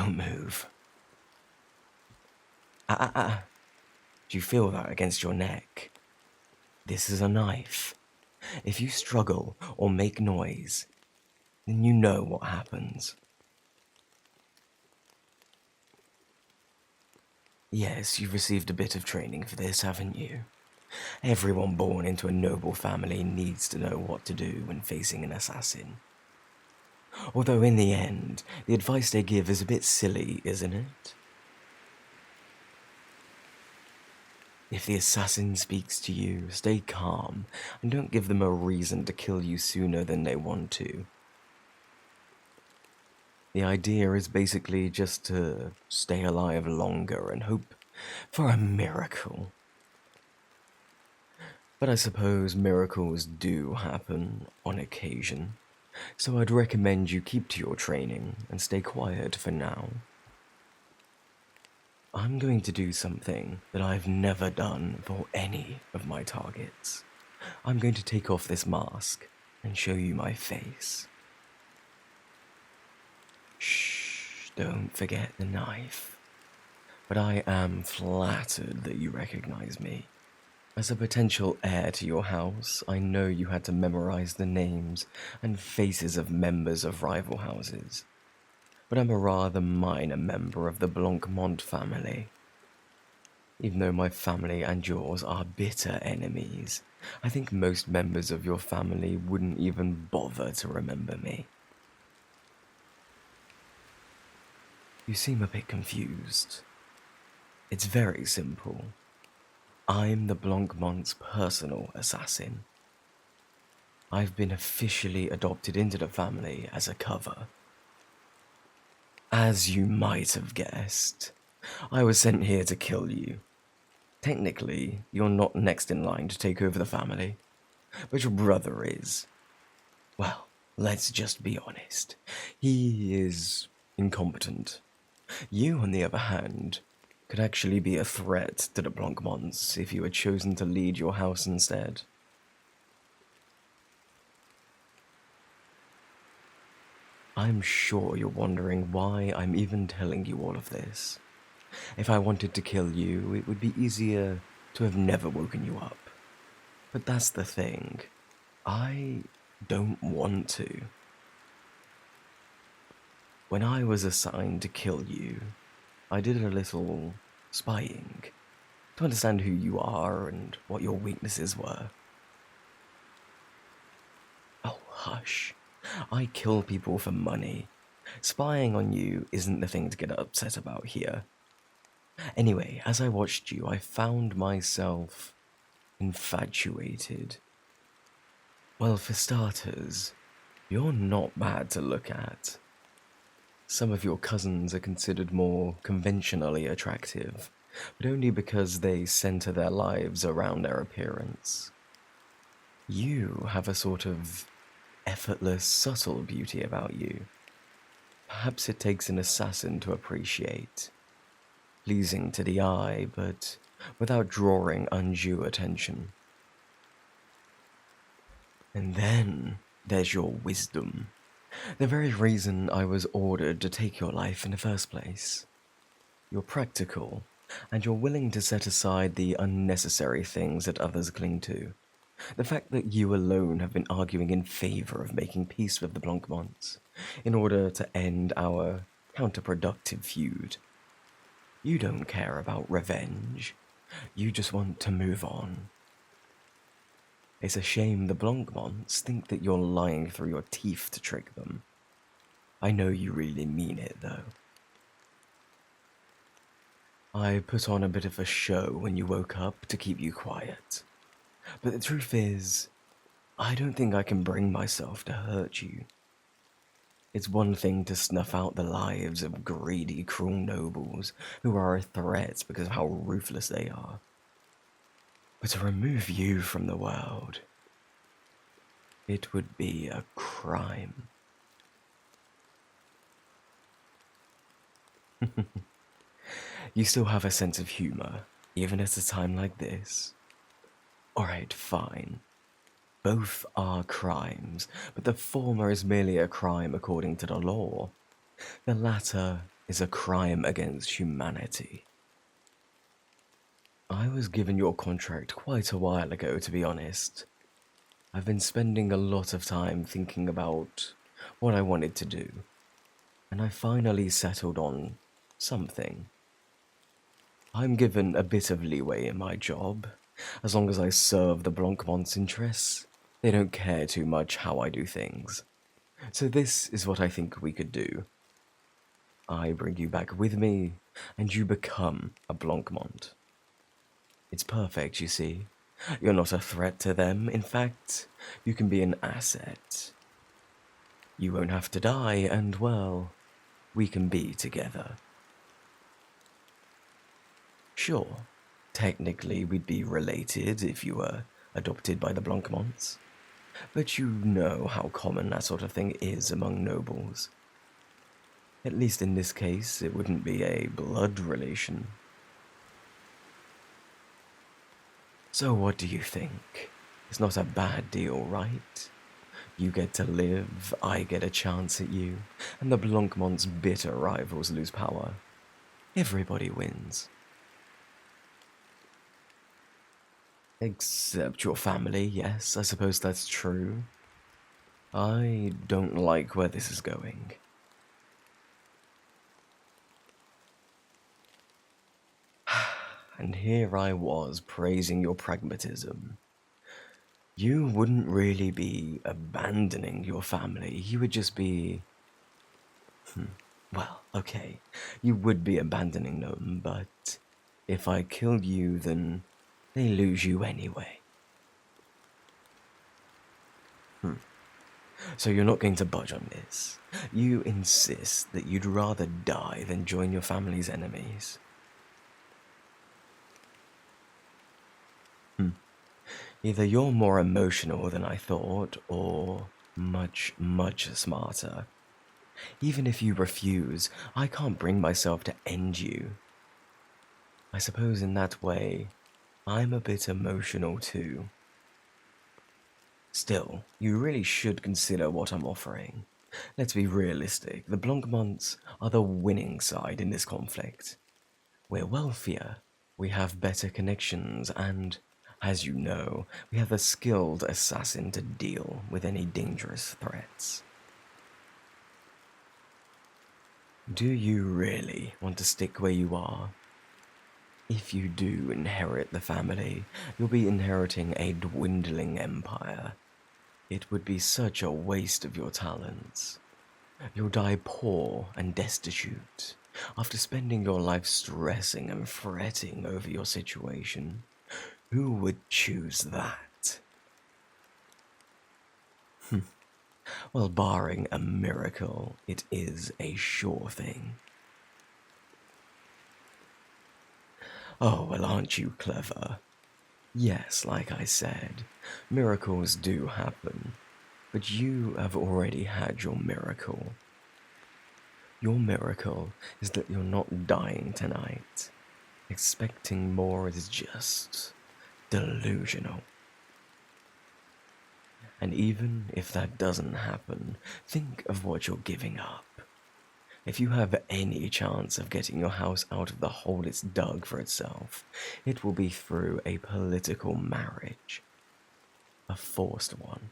Don't move. Ah. Do you feel that against your neck? This is a knife. If you struggle or make noise, then you know what happens. Yes, you've received a bit of training for this, haven't you? Everyone born into a noble family needs to know what to do when facing an assassin. Although in the end, the advice they give is a bit silly, isn't it? If the assassin speaks to you, stay calm and don't give them a reason to kill you sooner than they want to. The idea is basically just to stay alive longer and hope for a miracle. But I suppose miracles do happen on occasion, so I'd recommend you keep to your training and stay quiet for now. I'm going to do something that I've never done for any of my targets. I'm going to take off this mask and show you my face. Shh, don't forget the knife. But I am flattered that you recognize me. As a potential heir to your house, I know you had to memorize the names and faces of members of rival houses. But I'm a rather minor member of the Blancmont family. Even though my family and yours are bitter enemies, I think most members of your family wouldn't even bother to remember me. You seem a bit confused. It's very simple. I'm the Blancmont's personal assassin. I've been officially adopted into the family as a cover. As you might have guessed, I was sent here to kill you. Technically, you're not next in line to take over the family, but your brother is. Well, let's just be honest. He is incompetent. You, on the other hand, could actually be a threat to the Blancmonts if you had chosen to lead your house instead. I'm sure you're wondering why I'm even telling you all of this. If I wanted to kill you, it would be easier to have never woken you up. But that's the thing. I don't want to. When I was assigned to kill you, I did a little spying to understand who you are and what your weaknesses were. Oh, hush. I kill people for money. Spying on you isn't the thing to get upset about here. Anyway, as I watched you, I found myself infatuated. Well, for starters, you're not bad to look at. Some of your cousins are considered more conventionally attractive, but only because they center their lives around their appearance. You have a sort of effortless, subtle beauty about you. Perhaps it takes an assassin to appreciate. Pleasing to the eye, but without drawing undue attention. And then there's your wisdom. The very reason I was ordered to take your life in the first place. You're practical, and you're willing to set aside the unnecessary things that others cling to. The fact that you alone have been arguing in favor of making peace with the Blancmonts in order to end our counterproductive feud. You don't care about revenge. You just want to move on. It's a shame the Blancmonts think that you're lying through your teeth to trick them. I know you really mean it, though. I put on a bit of a show when you woke up to keep you quiet. But the truth is, I don't think I can bring myself to hurt you. It's one thing to snuff out the lives of greedy, cruel nobles who are a threat because of how ruthless they are. But to remove you from the world, it would be a crime. You still have a sense of humor, even at a time like this. Alright, fine. Both are crimes, but the former is merely a crime according to the law. The latter is a crime against humanity. I was given your contract quite a while ago, to be honest. I've been spending a lot of time thinking about what I wanted to do, and I finally settled on something. I'm given a bit of leeway in my job, as long as I serve the Blancmont's interests. They don't care too much how I do things. So this is what I think we could do. I bring you back with me, and you become a Blancmont. It's perfect, you see. You're not a threat to them. In fact, you can be an asset. You won't have to die, and well, we can be together. Sure, technically we'd be related if you were adopted by the Blancmonts, but you know how common that sort of thing is among nobles. At least in this case, it wouldn't be a blood relation. So what do you think? It's not a bad deal, right? You get to live, I get a chance at you, and the Blancmont's bitter rivals lose power. Everybody wins. Except your family, yes, I suppose that's true. I don't like where this is going. And here I was praising your pragmatism. You wouldn't really be abandoning your family, you would just be... Well, okay, you would be abandoning them, but if I kill you, then they lose you anyway. So you're not going to budge on this. You insist that you'd rather die than join your family's enemies. Either you're more emotional than I thought, or much, much smarter. Even if you refuse, I can't bring myself to end you. I suppose in that way, I'm a bit emotional too. Still, you really should consider what I'm offering. Let's be realistic, the Blancmonts are the winning side in this conflict. We're wealthier, we have better connections, and, as you know, we have a skilled assassin to deal with any dangerous threats. Do you really want to stick where you are? If you do inherit the family, you'll be inheriting a dwindling empire. It would be such a waste of your talents. You'll die poor and destitute. After spending your life stressing and fretting over your situation, who would choose that? Well, barring a miracle, it is a sure thing. Oh, well, aren't you clever? Yes, like I said, miracles do happen, but you have already had your miracle. Your miracle is that you're not dying tonight. Expecting more is just delusional. And even if that doesn't happen, think of what you're giving up. If you have any chance of getting your house out of the hole it's dug for itself, it will be through a political marriage. A forced one.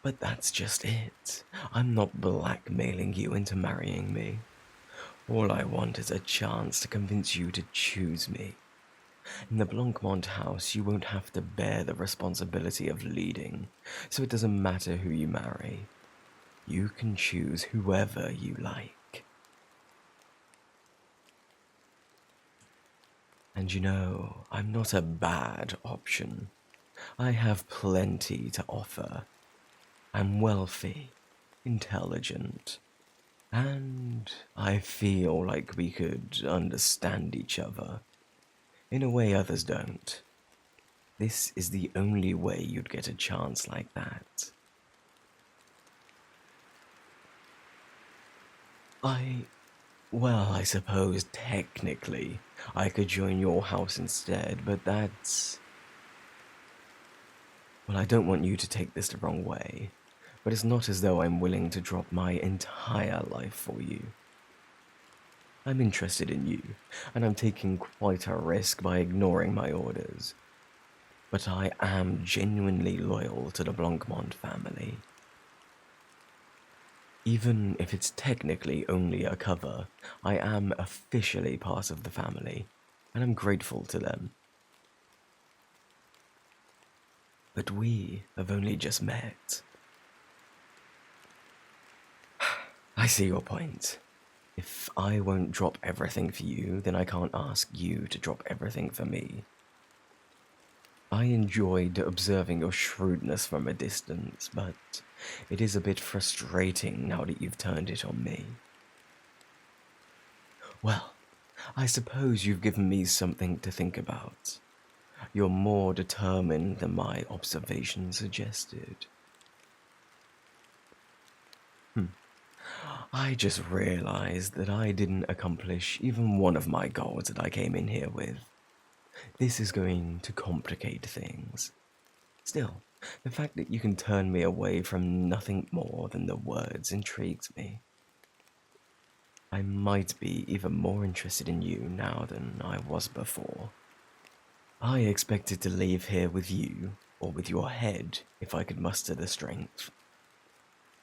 But that's just it. I'm not blackmailing you into marrying me. All I want is a chance to convince you to choose me. In the Blancmont house, you won't have to bear the responsibility of leading, so it doesn't matter who you marry. You can choose whoever you like. And you know, I'm not a bad option. I have plenty to offer. I'm wealthy, intelligent, and I feel like we could understand each other in a way others don't. This is the only way you'd get a chance like that. Well, I suppose technically I could join your house instead, but that's... Well, I don't want you to take this the wrong way, but it's not as though I'm willing to drop my entire life for you. I'm interested in you, and I'm taking quite a risk by ignoring my orders. But I am genuinely loyal to the Blancmont family. Even if it's technically only a cover, I am officially part of the family, and I'm grateful to them. But we have only just met. I see your point. If I won't drop everything for you, then I can't ask you to drop everything for me. I enjoyed observing your shrewdness from a distance, but it is a bit frustrating now that you've turned it on me. Well, I suppose you've given me something to think about. You're more determined than my observation suggested. I just realized that I didn't accomplish even one of my goals that I came in here with. This is going to complicate things. Still, the fact that you can turn me away from nothing more than the words intrigues me. I might be even more interested in you now than I was before. I expected to leave here with you, or with your head, if I could muster the strength.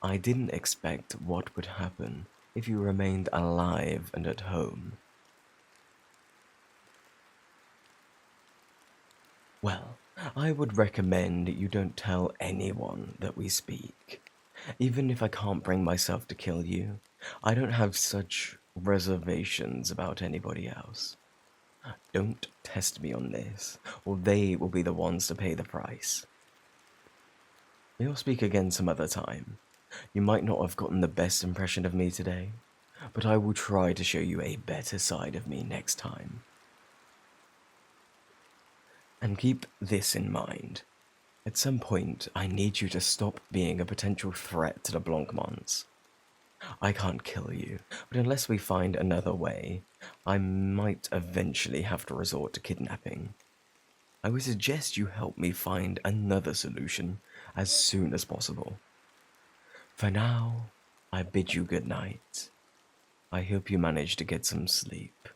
I didn't expect what would happen if you remained alive and at home. Well, I would recommend that you don't tell anyone that we speak. Even if I can't bring myself to kill you, I don't have such reservations about anybody else. Don't test me on this, or they will be the ones to pay the price. We'll speak again some other time. You might not have gotten the best impression of me today, but I will try to show you a better side of me next time. And keep this in mind. At some point, I need you to stop being a potential threat to the Blancmonts. I can't kill you, but unless we find another way, I might eventually have to resort to kidnapping. I would suggest you help me find another solution as soon as possible. For now, I bid you good night. I hope you manage to get some sleep.